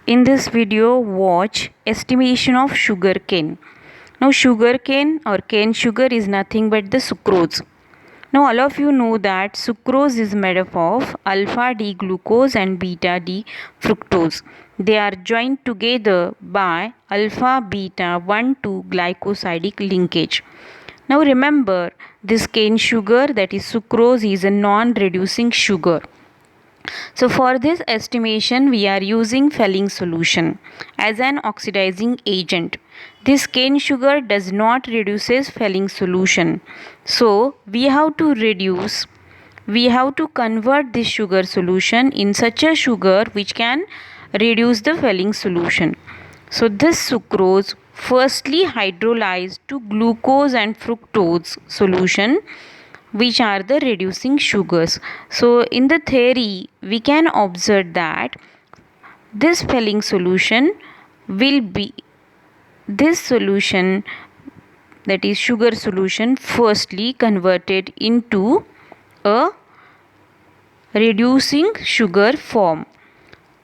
In this video, watch estimation of sugar cane. Now, sugar cane or cane sugar is nothing but the sucrose. Now, all of you know that sucrose is made up of alpha D glucose and beta D fructose. They are joined together by alpha beta 1 2 glycosidic linkage. Now, remember this cane sugar, that is sucrose, is a non reducing sugar. So for this estimation, we are using Fehling solution as an oxidizing agent. This cane sugar does not reduces Fehling solution. So we have to convert this sugar solution in such a sugar which can reduce the Fehling solution. So this sucrose firstly hydrolyzed to glucose and fructose solution, which are the reducing sugars. So in the theory we can observe that this Fehling solution will be this solution, that is sugar solution, firstly converted into a reducing sugar form.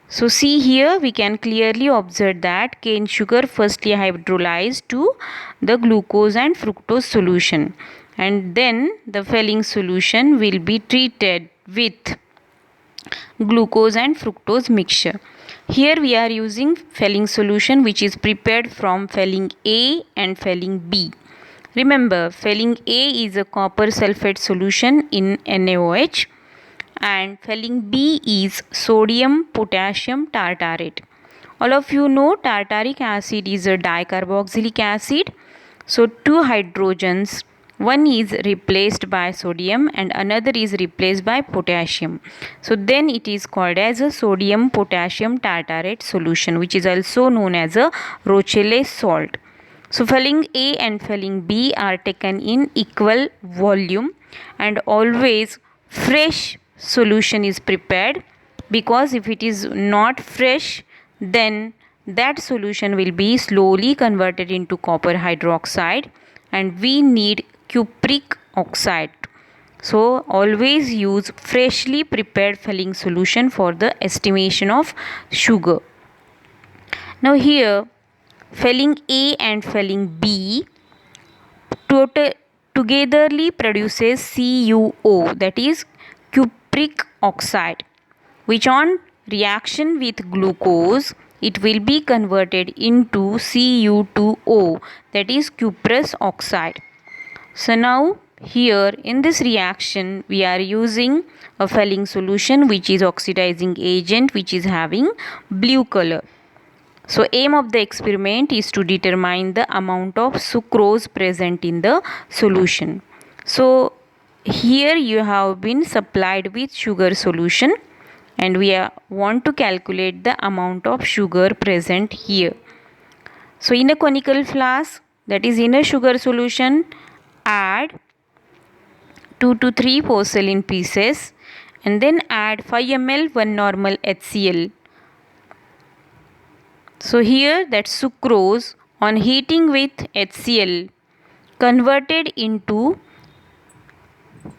So see here we can clearly observe that cane sugar firstly hydrolyzed to the glucose and fructose solution, and then the Fehling solution will be treated with glucose and fructose mixture. Here we are using Fehling solution which is prepared from Fehling A and Fehling B. Remember, Fehling A is a copper sulfate solution in NaOH and Fehling B is sodium potassium tartarate. All of you know tartaric acid is a dicarboxylic acid. So two hydrogens, one is replaced by sodium and another is replaced by potassium. So then it is called as a sodium potassium tartarate solution, which is also known as a Rochelle salt. So Fehling A and Fehling B are taken in equal volume, and always fresh solution is prepared, because if it is not fresh then that solution will be slowly converted into copper hydroxide and we need cupric oxide. So always use freshly prepared Fehling solution for the estimation of sugar. Now here Fehling A and Fehling B togetherly produces CuO, that is cupric oxide, which on reaction with glucose it will be converted into Cu2O, that is cuprous oxide. So now here in this reaction we are using a Fehling solution which is oxidizing agent, which is having blue color. So aim of the experiment is to determine the amount of sucrose present in the solution. So here you have been supplied with sugar solution and we want to calculate the amount of sugar present here. So in a conical flask, that is in a sugar solution, add 2 to 3 porcelain pieces and then add 5 ml 1 normal HCl. So here that sucrose on heating with HCl converted into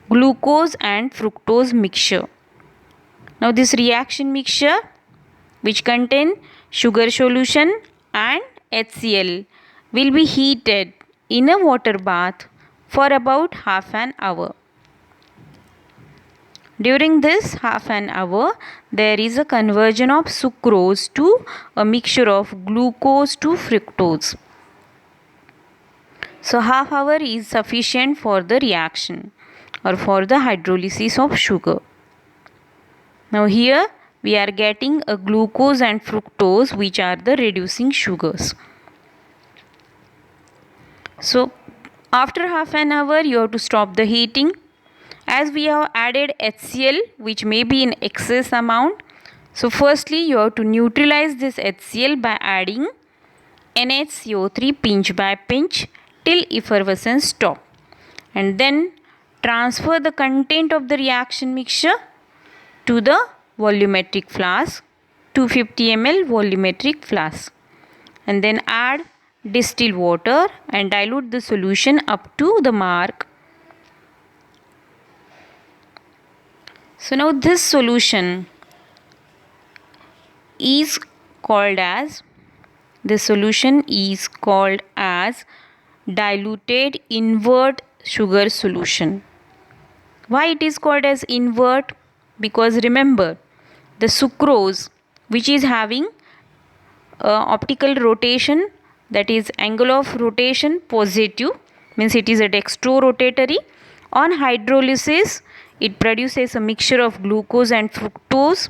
glucose and fructose mixture. Now this reaction mixture which contain sugar solution and HCl will be heated in a water bath for about half an hour. During this half an hour, there is a conversion of sucrose to a mixture of glucose to fructose. So half hour is sufficient for the reaction or for the hydrolysis of sugar. Now here we are getting a glucose and fructose, which are the reducing sugars. So after half an hour you have to stop the heating. As we have added HCl which may be in excess amount, so firstly you have to neutralize this HCl by adding NaCO3 pinch by pinch till effervescence stop, and then transfer the content of the reaction mixture to the volumetric flask, 250 ml volumetric flask, and then add distilled water and dilute the solution up to the mark. So now this solution is called as diluted invert sugar solution. Why it is called as invert? Because remember, the sucrose, which is having optical rotation, that is angle of rotation positive, means it is a dextrorotatory. On hydrolysis, it produces a mixture of glucose and fructose,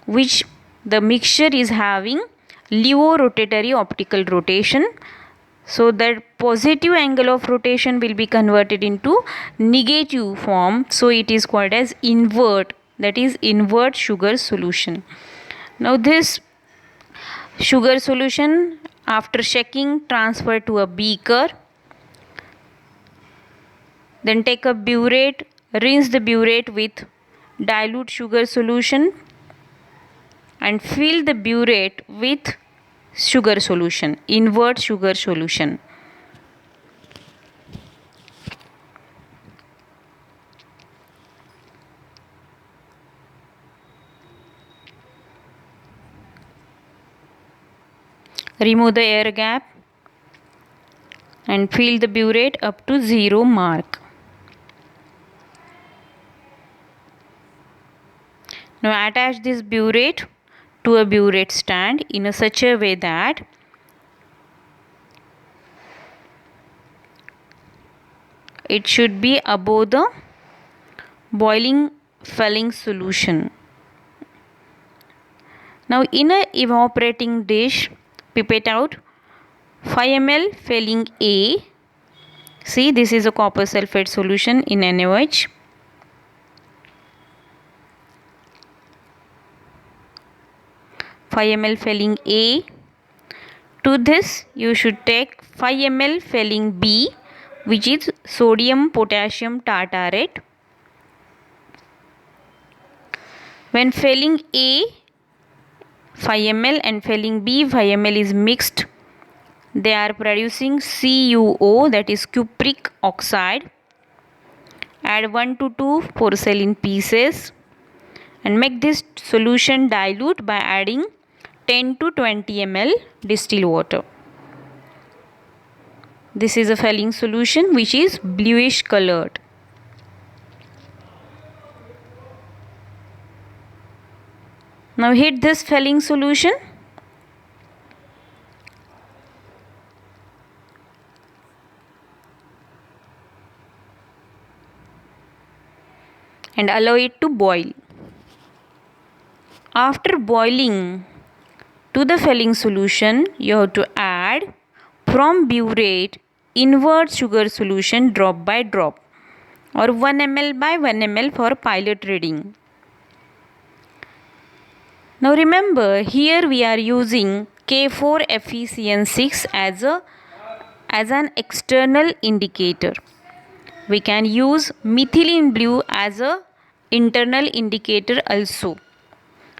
which the mixture is having levorotatory optical rotation. So that positive angle of rotation will be converted into negative form. So it is called as invert, that is invert sugar solution. Now this sugar solution, after shaking, transfer to a beaker. Then take a burette, rinse the burette with dilute sugar solution and fill the burette with sugar solution, invert sugar solution. Remove the air gap and fill the burette up to 0 mark. Now attach this burette to a burette stand in such a way that it should be above the boiling filling solution. Now in a evaporating dish, pipette out 5 ml filling A. See, this is a copper sulfate solution in NaOH. ml filling A. To this you should take 5 ml filling B, which is sodium potassium tartarate. When filling A 5 ml and filling B 5 ml is mixed, they are producing CuO, that is cupric oxide. Add 1 to 2 porcelain pieces and make this solution dilute by adding 10 to 20 ml distilled water. This is a filling solution which is bluish colored. Now heat this filling solution and allow it to boil. After boiling, to the filling solution, you have to add from burette invert sugar solution drop by drop, or 1 ml by 1 ml for pilot reading. Now remember, here we are using K4FeCN6 as an external indicator. We can use methylene blue as a internal indicator also.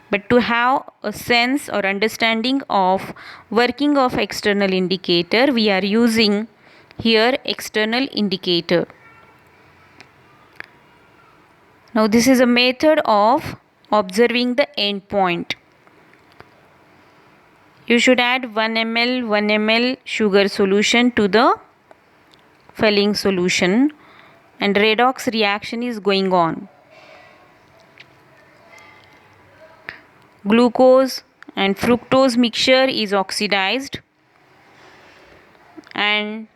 But to have a sense or understanding of working of external indicator, we are using here external indicator. Now this is a method of observing the end point. You should add 1 ml sugar solution to the filling solution and redox reaction is going on. Glucose and fructose mixture is oxidized and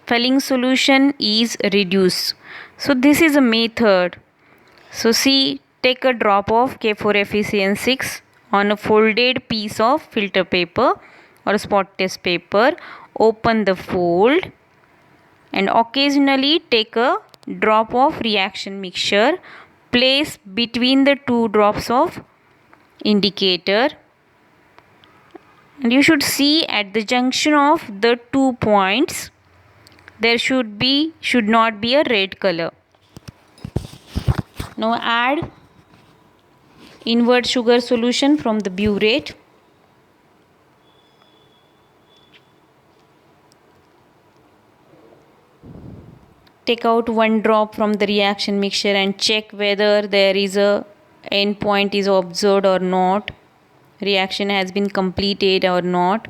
filling solution is reduced. So this is a method. So see, take a drop of K4FeCN6 on a folded piece of filter paper or spot test paper. Open the fold and occasionally take a drop of reaction mixture. Place between the two drops of indicator and you should see at the junction of the 2 points there should not be a red color. Now add invert sugar solution from the burette. Take out 1 drop from the reaction mixture and check whether there is a end point is observed or not. reaction has been completed or not.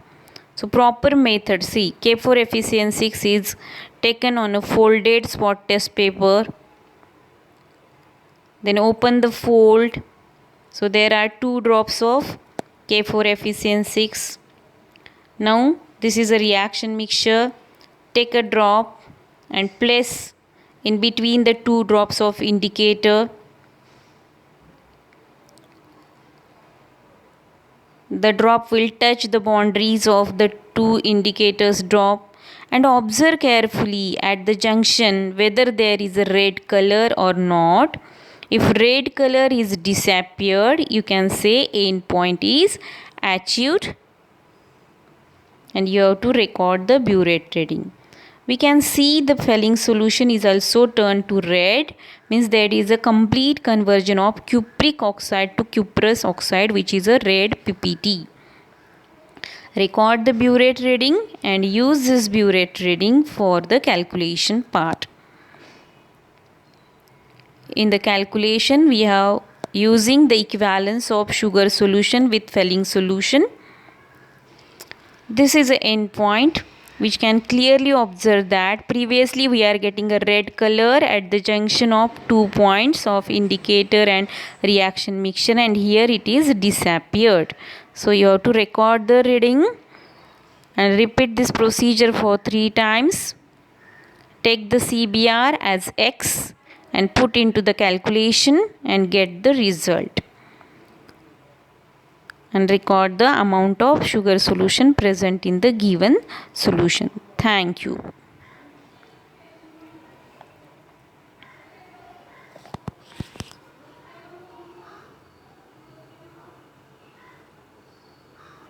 So proper method, see, K4FeCN6 is taken on a folded spot test paper. Then open the fold. So there are 2 drops of K4FeCN6. Now this is a reaction mixture. Take a drop and place in between the 2 drops of indicator. The drop will touch the boundaries of the 2 indicators drop, and observe carefully at the junction whether there is a red color or not. If red color is disappeared, you can say end point is achieved, and you have to record the burette reading. We can see the Fehling solution is also turned to red, means there is a complete conversion of cupric oxide to cuprous oxide, which is a red PPT. Record the burette reading and use this burette reading for the calculation part. In the calculation, we have using the equivalence of sugar solution with Fehling solution. This is an end point which can clearly observe that previously we are getting a red color at the junction of 2 points of indicator and reaction mixture, and here it is disappeared. So you have to record the reading and repeat this procedure for 3 times. Take the CBR as X and put into the calculation and get the result. And record the amount of sugar solution present in the given solution. Thank you.